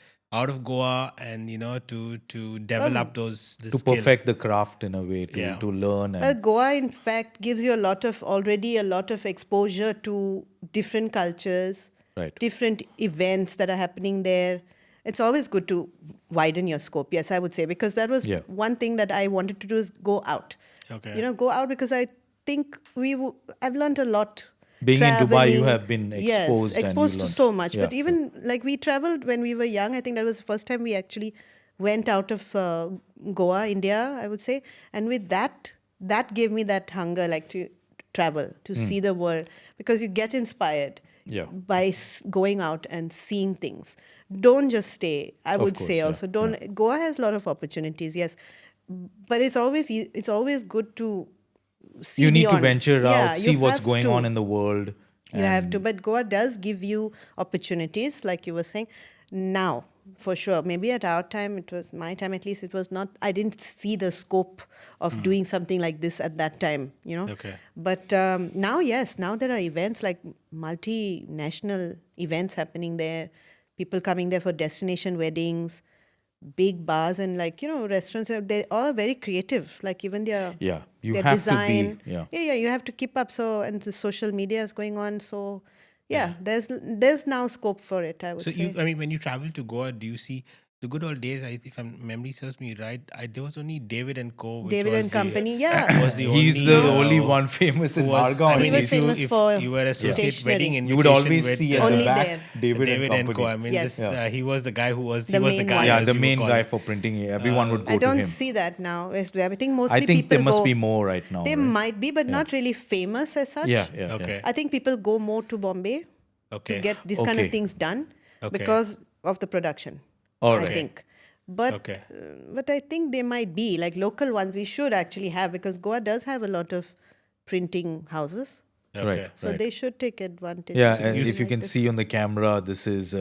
of Goa and to develop the To skill? perfect the craft in a way, Yeah. to learn. And Goa, in fact, gives you already a lot of exposure to different cultures, Right. different events that are happening there. It's always good to widen your scope. Yes, I would say, because that was Yeah. one thing that I wanted to do, is go out. Okay. Go out, because I think I've learned a lot. Being in Dubai, you traveling. have been exposed. Yes, exposed and to you so learned. much. Yeah, But even like we traveled when we were young. I think that was the first time we actually went out of Goa, India, I would say. And with that gave me that hunger, like to travel, to see the world, because you get inspired Yeah. by going out and seeing things. Don't just stay. I would course, say yeah, also don't. Goa has a lot of opportunities, yes, but it's always good to see You need to beyond. venture Yeah, out, you see what's have going to. on in the world. You have to, but Goa does give you opportunities, like you were saying. Now, for sure, maybe at our time, it was my time at least, it was not, I didn't see the scope of doing something like this at that time, Okay. But now, yes, now there are events like multinational events happening there, people coming there for destination weddings, big bars and restaurants. They all are very creative, like even their Yeah, you their have design. to be. Yeah. yeah, you have to keep up. So, and the social media is going on. So, there's now scope for it, I would So say. when you travel to Goa, do you see the good old days? If memory serves me right, there was only David and Co. Which David was and the, Company, yeah. was the He's only, the only one famous in who was- Margao. I and mean, He was if you, famous if for you were associate stationery. wedding invitation you would always with, see at Only the back there. David, and Co. Company. I mean, Yes. he was the guy who was The he was the main guy. one. Yeah, as the you would main call guy it. for printing. Everyone would go I to don't him. see that now. I think mostly I think people there must go, be more right now. They right? might be, but not really famous as such. Yeah, yeah. Okay. I think people go more to Bombay Okay. to get these kind Okay. of things done Okay. because of the production. All I right. think. But Okay. but I think they might be like local ones we should actually have, because Goa does have a lot of printing houses. Okay. Right. So they should take advantage. Yeah, of and something if you like can this. see on the camera, this is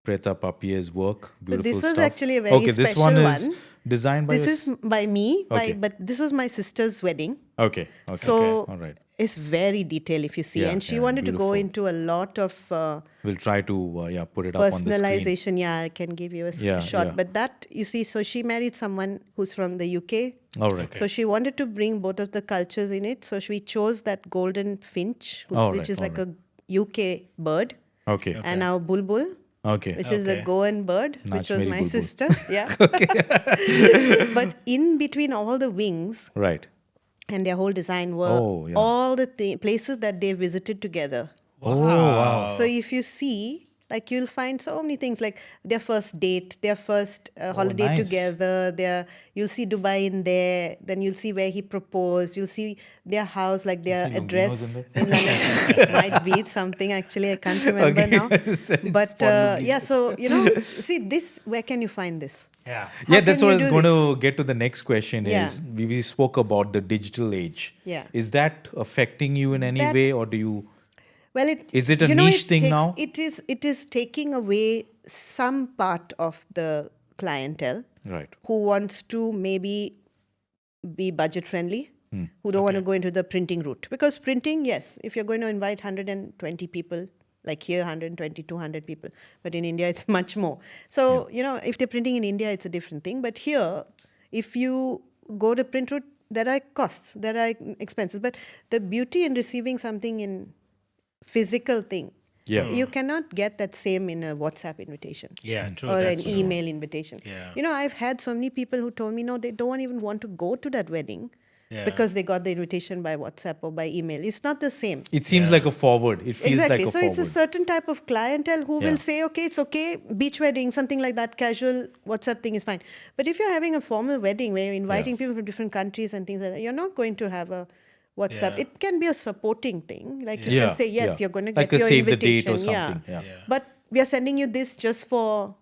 Pret A Papier's work. Beautiful this was stuff. actually a very okay, this special one is one. designed by This is by me, Okay. but this was my sister's wedding. Okay. So All right. it's very detailed if you see. Yeah, And she yeah, wanted to go beautiful. into a lot of We'll try to put it up on the screen. personalization. Yeah, I can give you a Yeah, shot. yeah. But that, you see, so she married someone who's from the UK. All right. So she wanted to bring both of the cultures in it. So we chose that golden finch, All which right, is all like a UK bird, Okay. and our bulbul, Okay. which is a Okay. Goan bird, which Nach was meri my bulbul. sister. Yeah. But in between all the wings Right. and their whole design were Oh, yeah. all the places that they visited together. Oh, wow. So if you see, like you'll find so many things, like their first date, their first holiday nice. together. You'll see Dubai in there. Then you'll see where he proposed. You'll see their house, like their see address Longuinhos in London. Might be something actually. I can't remember Okay. now. It's But spot yeah, so see this. Where can you find this? Yeah. Yeah, How that's can what I you was do going to get to the next question Yeah. is we spoke about the digital age. Yeah. Is that affecting you in any That- way, or do you... Well, Is it a niche thing now? It is taking away some part of the clientele Right. who wants to maybe be budget friendly, who don't want to go into the printing route. Because printing, yes, if you're going to invite 120 people, like here 120, 200 people, but in India it's much more. So, if they're printing in India, it's a different thing. But here, if you go the print route, there are costs, there are expenses. But the beauty in receiving something in physical thing, Yeah. you cannot get that same in a WhatsApp invitation Yeah. True. or an that's true. email invitation. Yeah. I've had so many people who told me, no, they don't even want to go to that wedding because they got the invitation by WhatsApp or by email. It's not the same. It seems like a forward. It feels Exactly. like a So forward. it's a certain type of clientele who Yeah. will say, okay, it's okay, beach wedding, something like that, casual WhatsApp thing is fine. But if you're having a formal wedding where you're inviting people from different countries and things like that, you're not going to have a WhatsApp. Yeah. It can be a supporting thing. Like you Yeah, can say, yes, yeah. you're going to Like get a your save the date invitation. or something, yeah. But we are sending you this just for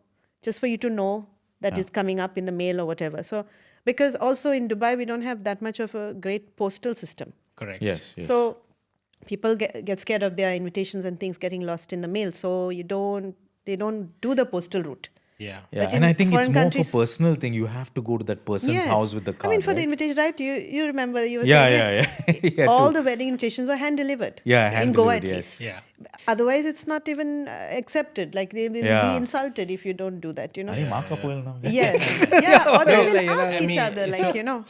you to know that it's coming up in the mail or whatever. So because also in Dubai, we don't have that much of a great postal system. Correct. Yes. So people get scared of their invitations and things getting lost in the mail. So they don't do the postal route. Yeah. Yeah, But and in I think it's foreign more countries- of a personal thing. You have to go to that person's house with the card. I mean, for the right? invitation, right? You remember you were Yeah, saying yeah. Yeah, all too. the wedding invitations were hand delivered. Yeah, in hand Goa delivered, at yes. least. Yeah. Otherwise, it's not even accepted. Like they will Yeah. be insulted if you don't do that. Are you Mark Apoel now? Yes. Yeah. Or they will Like, ask I each mean, other, like so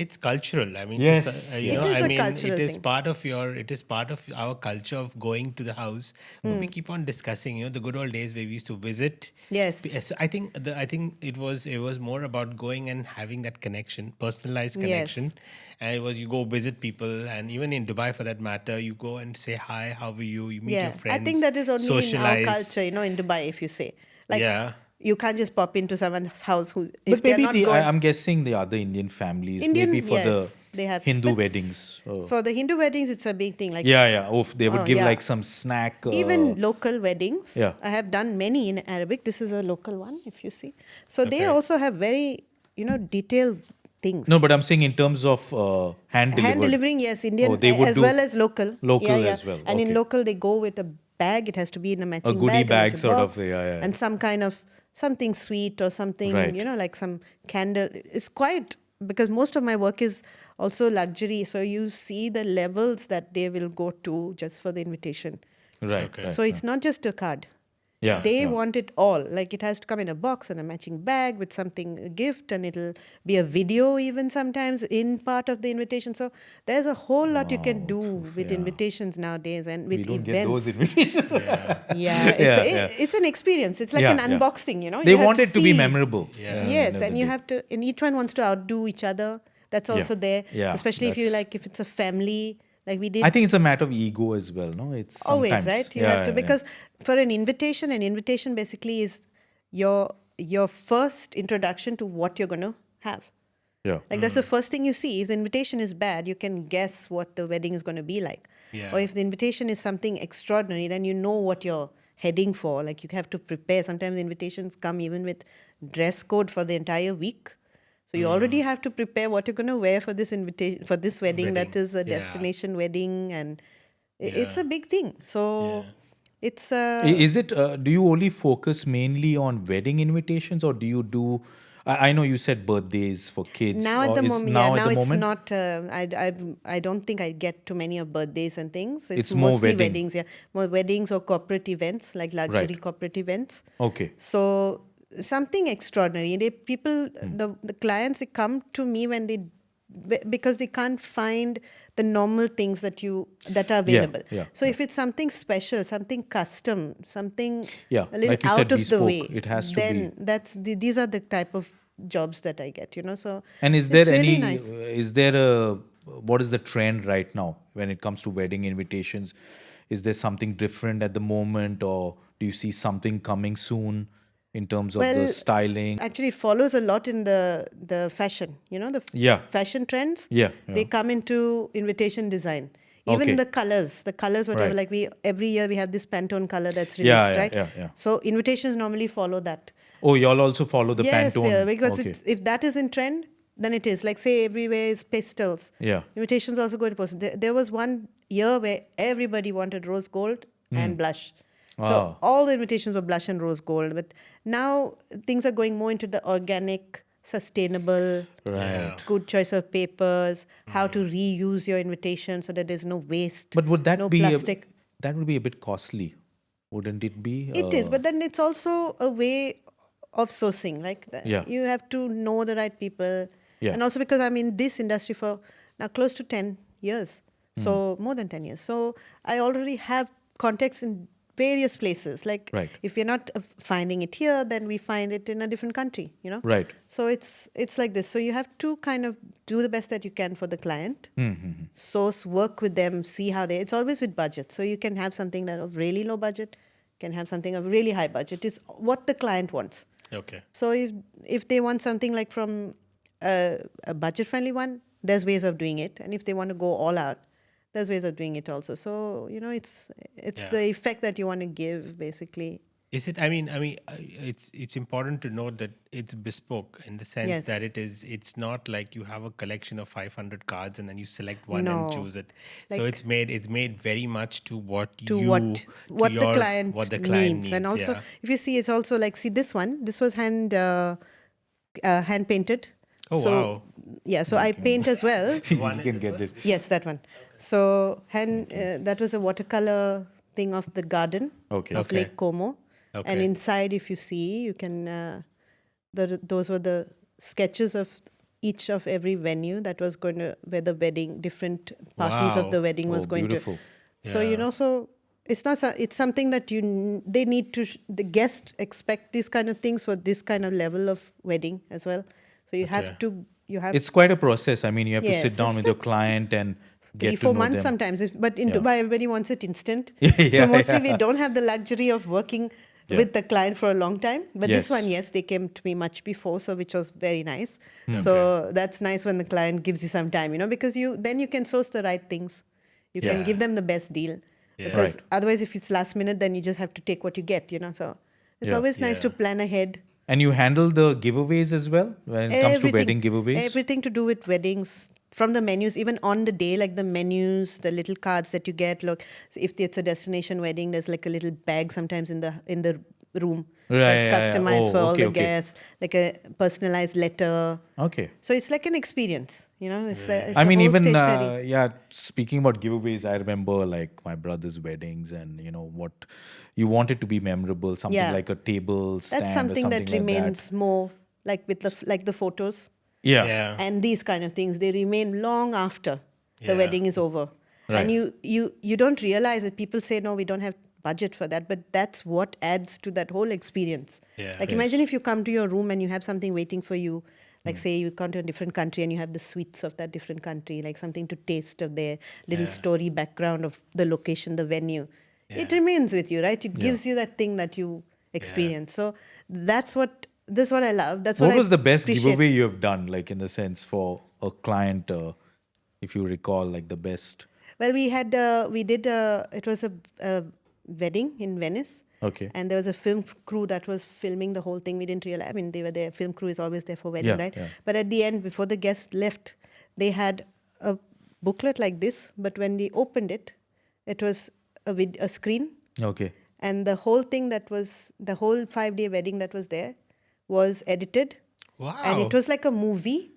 it's cultural. I mean, Yes. you It know, is I a mean, cultural it is thing. part of our culture of going to the house. But we keep on discussing, the good old days where we used to visit. Yes. So I think it was more about going and having that connection, personalized Yes. connection, and it was you go visit people, and even in Dubai for that matter, you go and say hi, how are you? You meet your friends. I think that is only socialize. in our culture, in Dubai, if you say. Like, Yeah. you can't just pop into someone's house who, if But they're maybe not going. I'm guessing the other Indian families, Indian, maybe for yes, they have. the Hindu But weddings. For the Hindu weddings, it's a big thing. Like Yeah. Oh, they would give yeah. like some snack. even local weddings. Yeah. I have done many in Arabic. This is a local one, if you see. So they Okay. also have very, detailed things. No, but I'm saying in terms of hand delivered. Hand delivering, yes, Indian Oh, they would as do well as local. local Yeah. as well, And in okay. local, they go with a bag. It has to be in a matching goodie bag, a bag matching sort of, box, yeah. and some kind of something sweet or something, Right. like some candle. It's quite, because most of my work is also luxury. So you see the levels that they will go to just for the invitation. Right. Okay. right. So it's not just a card. Yeah. They yeah. want it all. Like it has to come in a box and a matching bag with something, a gift, and it'll be a video even sometimes in part of the invitation. So there's a whole lot you can do with invitations nowadays and with We don't events. get those invitations. It's an experience. It's like Yeah, an yeah. unboxing, They You have want to it to be see. memorable. Yes, and you have to, and each one wants to outdo each other. That's also there. Yeah, Especially if you that's- if it's a family, like we did. I think it's a matter of ego as well. No, it's Always, sometimes. right? You have to, because for an invitation basically is your first introduction to what you're going to have. Yeah. Like that's the first thing you see. If the invitation is bad, you can guess what the wedding is going to be like. Yeah. Or if the invitation is something extraordinary, then you know what you're heading for. Like you have to prepare. Sometimes invitations come even with dress code for the entire week. So you already have to prepare what you're going to wear for this invitation, for this wedding. That is a Yeah. destination wedding, and it's a big thing. So it's Is it? Do you only focus mainly on wedding invitations, or do you do? I know you said birthdays for kids. now at or the is moment. Now Yeah, at now the it's moment? not. I don't think I get too many of birthdays and things. It's more mostly wedding. weddings. Yeah, more weddings or corporate events, like luxury Right. corporate events. Okay. So something extraordinary. The clients, they come to me when because they can't find the normal things that are available. yeah, So if it's something special, something custom, something Yeah, a little like you out said, of the bespoke, way, it has to then be. these are the type of jobs that I get. So And is it's there really any? nice. Is there a? What is the trend right now when it comes to wedding invitations? Is there something different at the moment, or do you see something coming soon in terms of the Well, styling? Actually, it follows a lot in the fashion. The Yeah. fashion trends. Yeah, They yeah. come into invitation design. Even Okay. the colors, whatever. Right. Like every year we have this Pantone color that's released, Yeah, right? yeah. So invitations normally follow that. Oh, y'all also follow the Yes, Pantone. yeah, because Okay. if that is in trend, then it is. Like say everywhere is pastels. Yeah. Invitations also go to post. There was one year where everybody wanted rose gold and blush. So Ah. all the invitations were blush and rose gold. But now things are going more into the organic, sustainable, Right. good choice of papers, how to reuse your invitation so that there's no waste. But would that no be plastic? that would be a bit costly, wouldn't it be? It is, but then it's also a way of sourcing. Like Yeah. you have to know the right people, Yeah. and also because I'm in this industry for now close to 10 years, Hmm. so more than 10 years. So I already have contacts in various places. Like Right. if we're not finding it here, then we find it in a different country, you know? Right. So it's like this. So you have to kind of do the best that you can for the client, source, work with them, see how it's always with budget. So you can have something that of really low budget, can have something of really high budget. It's what the client wants. Okay. So if they want something like from a budget-friendly one, there's ways of doing it. And if they want to go all out, there's ways of doing it also. So, you know, it's the effect that you want to give, basically. Is it? I mean, it's important to note that it's bespoke in the sense Yes. that it's not like you have a collection of 500 cards and then you select one No. and choose it. Like- So it's made very much to what To you what the client needs. And also, yeah. if you see, it's also like, see this one, this was hand painted. Oh, So, wow. Yeah, so I paint as well. You can get it. Yes, that one. So that was a watercolor thing of the garden Okay. of Okay. Lake Como. Okay. And inside, if you see, you can, those were the sketches of each of every venue that was going to, where the wedding, different parties Wow. of the wedding was Oh, going beautiful. to. So, you Yeah. know, so it's not, it's something that they need to, the guests expect these kind of things for this kind of level of wedding as well. So you have to, It's quite a process. I mean, you have to Yes, sit down it's with your like client and get 3-4 to know months them. sometimes. But in Yeah. Dubai, everybody wants it instant. Yeah, So mostly yeah. we don't have the luxury of working Yeah. with the client for a long time. But Yes. this one, yes, they came to me much before, so which was very nice. So that's nice when the client gives you some time, you know, because then you can source the right things. You can Yeah. give them the best deal. Yeah. Because Right. otherwise, if it's last minute, then you just have to take what you get, you know. So it's Yeah. always nice to Yeah. plan ahead. And you handle the giveaways as well when it comes to wedding giveaways? Everything to do with weddings, from the menus, even on the day, like the menus, the little cards that you get. Look, so if it's a destination wedding, there's like a little bag sometimes in the room Right, that's yeah, yeah. customized Oh, for all okay, the okay. guests, like a personalized letter. Okay. So it's like an experience, you know. It's I a mean, whole even stationery. speaking about giveaways, I remember like my brother's weddings, and you know what, you want it to be memorable, something Yeah. like a table stand That's or something that like remains more like with the photos. Yeah. Yeah. And these kind of things, they remain long after the Yeah. wedding is over. Right. And you don't realize it. People say, no, we don't have budget for that, but that's what adds to that whole experience. Yeah. Like Yes. imagine if you come to your room and you have something waiting for you, like say you come to a different country and you have the sweets of that different country, like something to taste of their little Yeah. story background of the location, the venue. It Yeah. remains with you, right? It gives you that thing that you experience. So this is what I love. That's what What I was the best appreciate. giveaway you have done, like in the sense for a client, if you recall, like the best? Well, it was a wedding in Venice. Okay. And there was a film crew that was filming the whole thing. We didn't realize, I mean, they were there. Film crew is always there for wedding, Yeah, right? yeah. But at the end, before the guests left, they had a booklet like this. But when they opened it, it was a screen. Okay. And the whole thing the whole 5-day wedding that was there was edited. Wow. And it was like a movie.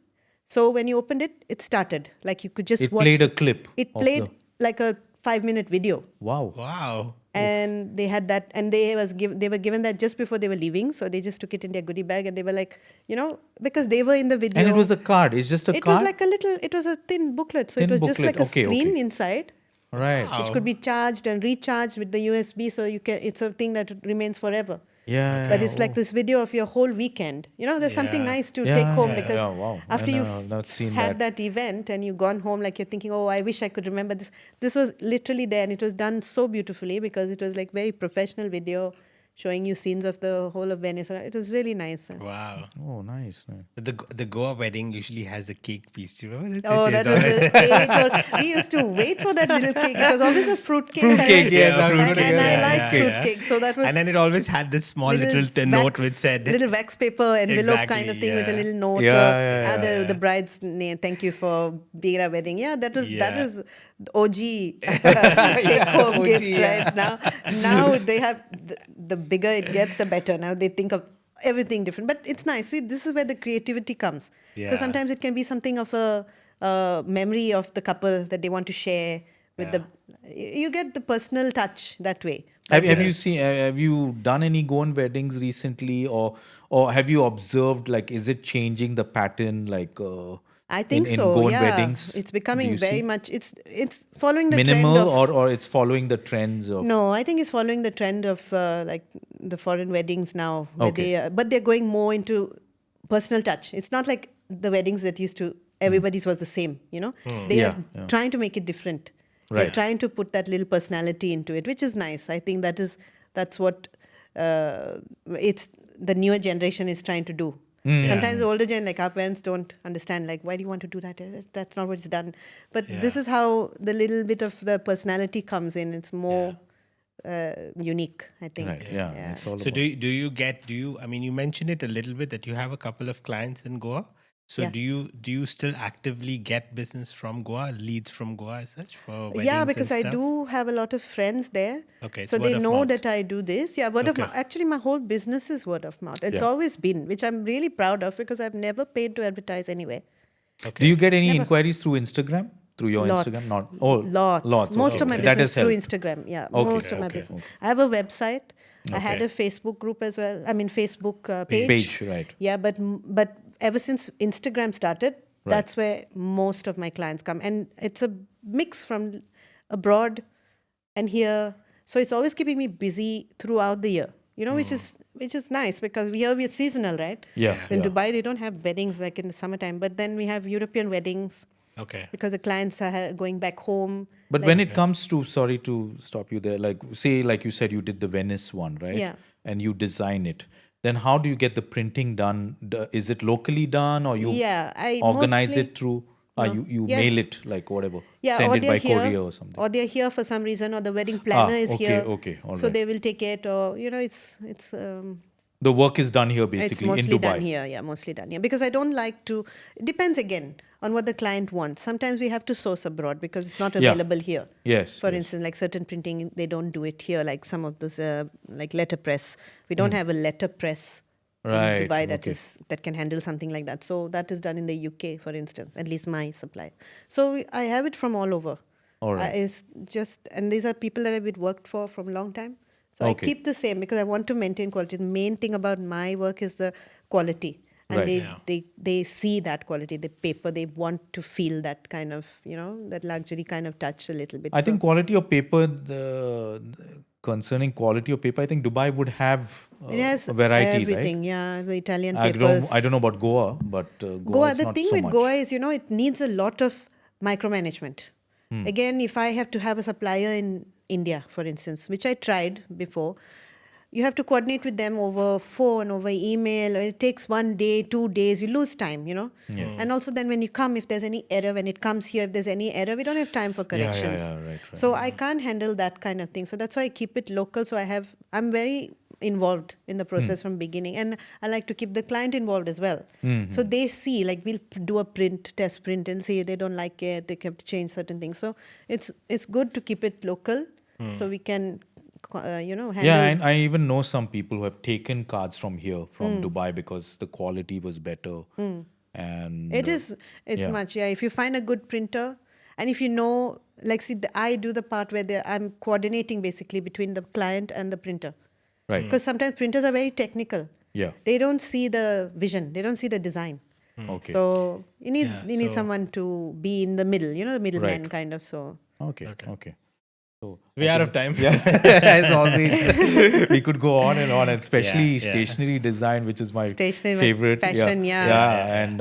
So when you opened it, it started. Like you could just It watch. played a clip. It of played the- like a 5-minute video. Wow. Wow. And they had that, and they were given that just before they were leaving. So they just took it in their goodie bag, and they were like, you know, because they were in the video. And it was a card. It's just a It card. was like it was a thin booklet. So Thin it was just booklet. like a Okay, screen okay. inside, Right. Wow. which could be charged and recharged with the USB. So it's a thing that remains forever. Yeah. But it's like this video of your whole weekend. You know, there's something Yeah. nice to Yeah, take home yeah, because yeah, wow. after I know, you've I've not seen had that event and you've gone home, like you're thinking, oh, I wish I could remember this. This was literally there, and it was done so beautifully because it was like very professional video showing you scenes of the whole of Venice. It was really nice. Wow. Oh, nice. nice. The Goa wedding usually has a cake piece. Do you remember this? Oh, that was the age. We used to wait for that little cake. It was always a fruit cake. Fruit cake, yes, Yeah, I fruit remember. And cake, I yeah, like yeah, fruit yeah. cake. So that was And then it always had this small little note which said little wax paper envelope Exactly, kind of thing with a yeah. little note. Yeah, The bride's name. Thank you for being at our wedding. Yeah, that was Yeah. the OG take home OG, gift yeah. right now. They have the bigger it gets, the better. Now they think of everything different, but it's nice. See, this is where the creativity comes. Because Yeah. sometimes it can be something of a memory of the couple that they want to share with Yeah. you get the personal touch that way. Have you seen? Have you done any Goan weddings recently, or have you observed? Like, is it changing the pattern? Like, I think in so. Goan Yeah, weddings? it's Do becoming you very see? much. It's following the Minimal trend of. or it's following the trends of. No, I think it's following the trend of like the foreign weddings now, where Okay. but they're going more into personal touch. It's not like the weddings that used to everybody's was the same. They are Yeah. trying to make it different. They're Right. trying to put that little personality into it, which is nice. I think that's what it's the newer generation is trying to do. Sometimes the older gen, like our parents, don't understand. Like, why do you want to do that? That's not what it's done. But this is how the little bit of the personality comes in. It's more unique, I think. Right. Yeah. It's all So about. do you I mean, you mentioned it a little bit that you have a couple of clients in Goa. So Yeah. do you still actively get business from Goa, leads from Goa as such for weddings Yeah, because and I stuff? do have a lot of friends there. Okay, it's So they word of know mouth. that I do this. Yeah, word of Okay. mouth. Actually, my whole business is word of mouth. It's Yeah. always been, which I'm really proud of because I've never paid to advertise anywhere. Okay. Do you get any Never. inquiries through Instagram? Through your Lots. Instagram? Not. Oh, Lots. Most of my Okay. business That has through helped. Instagram. Yeah, Okay, most of my okay, business. I have a website. I had Okay. a Facebook group as well. I mean, Facebook page. Page, right. Yeah, but ever since Instagram started, Right. that's where most of my clients come, and it's a mix from abroad and here. So it's always keeping me busy throughout the year. Which is nice because we're seasonal, right? Yeah. In Yeah. Dubai, they don't have weddings like in the summertime, but then we have European weddings Okay. because the clients are going back home. But like- when it comes to, sorry to stop you there, like say, like you said, you did the Venice one, right? Yeah. And you design it. Then how do you get the printing done? Is it locally done or you Yeah, I organize mostly- it through? No. You Yes. mail it like whatever. yeah, Send or it they're by here, courier or something. or they're here for some reason, or the wedding planner is okay, here. okay, all so right. they will take it, or it's The work is done here it's basically in mostly Dubai. done here. Yeah, mostly done here because I don't like to. It depends again on what the client wants. Sometimes we have to source abroad because it's not Yeah. available here. Yes. For yes. instance, like certain printing, they don't do it here. Like some of those, like letterpress, we don't have a letterpress Right, in Dubai okay. that can handle something like that. So that is done in the UK, for instance. At least my supply. So I have it from all over. All right. It's just, and these are people that I've worked for from a long time. So Okay. I keep the same because I want to maintain quality. The main thing about my work is the quality. And Right. they see that quality, the paper, they want to feel that kind of, that luxury kind of touch a little bit. I So- think quality of paper, concerning quality of paper, I think Dubai would have it has a variety, everything, right? yeah. The Italian I papers. don't know about Goa, but Goa, Goa, is the not thing so with much. Goa is, it needs a lot of micromanagement. Hmm. Again, if I have to have a supplier in India, for instance, which I tried before, you have to coordinate with them over phone, over email. It takes 1 day, 2 days. You lose time, And also then when you come, if there's any error, when it comes here, if there's any error, we don't have time for Yeah, yeah, corrections. yeah, right. So I can't handle that kind of thing. So that's why I keep it local. So I'm very involved in the process from beginning, and I like to keep the client involved as well. So they see, like we'll do a test print, and see they don't like it, they have to change certain things. So it's good to keep it local, so we can handle. Yeah, and I even know some people who have taken cards from here, from Hmm. Dubai, because the quality was better. And It's yeah. much, yeah. If you find a good printer, and if you know, like, see, I do the part where I'm coordinating basically between the client and the printer. Right. Because sometimes printers are very technical. Yeah. They don't see the vision. They don't see the design. Okay. So you need so- someone to be in the middle, the middleman Right. kind of. So Okay. So We're out of time. yeah, as always, we could go on, and especially Yeah, yeah. stationery design, which is my Stationery, my favorite. passion, yeah. And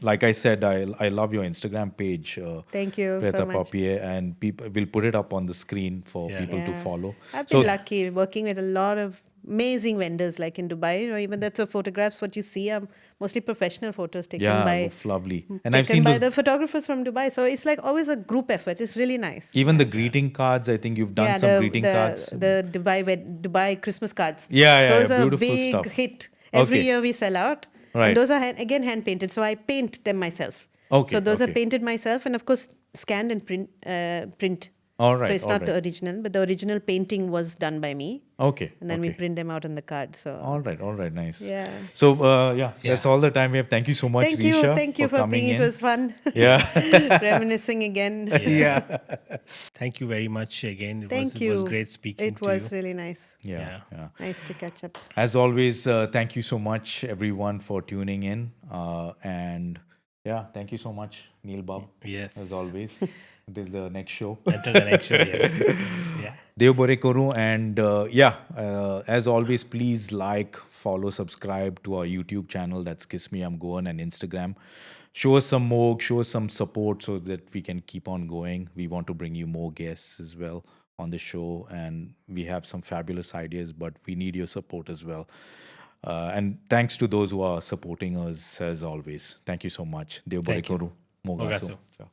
like I said, I love your Instagram page. Thank you Pret so A much. Papier, and people will put it up on the screen for people to Yeah. follow. I've So been lucky working with a lot of amazing vendors like in Dubai. Even that's the photographs, what you see are mostly professional photos taken yeah, by looks lovely. And I've taken seen by those, the photographers from Dubai. So it's like always a group effort. It's really nice. even the greeting cards. I think you've done some greeting cards. The Dubai Christmas cards. Yeah, those are beautiful big stuff. hit. Every Okay. year we sell out. Right. And those are again hand painted. So I paint them myself. Okay, So those are okay. painted myself, and of course scanned and print. All right, So it's all not right. the original, but the original painting was done by me, Okay. and then we okay. print them out on the card. So All right, nice. Yeah. So that's all the time we have. Thank you so much, thank Risha, you for coming being. in. It was fun. Yeah. Reminiscing again. yeah. Thank you very much again. Thank It was you. great speaking It to was you. really nice. Yeah. Yeah. Nice to catch up. As always, thank you so much, everyone, for tuning in. And Yeah, thank you so much, Neil Bob. Yes. As always. Until the next show. Until the next show, yes. Yeah. Dev Bore Koru. And as always, please like, follow, subscribe to our YouTube channel. That's Kiss Me, I'm Goan, and Instagram. Show us some more, show us some support so that we can keep on going. We want to bring you more guests as well on the show. And we have some fabulous ideas, but we need your support as well. And thanks to those who are supporting us as always. Thank you so much. Dev Bore Thank you. Koru. Mogaso. Mogaso. Ciao.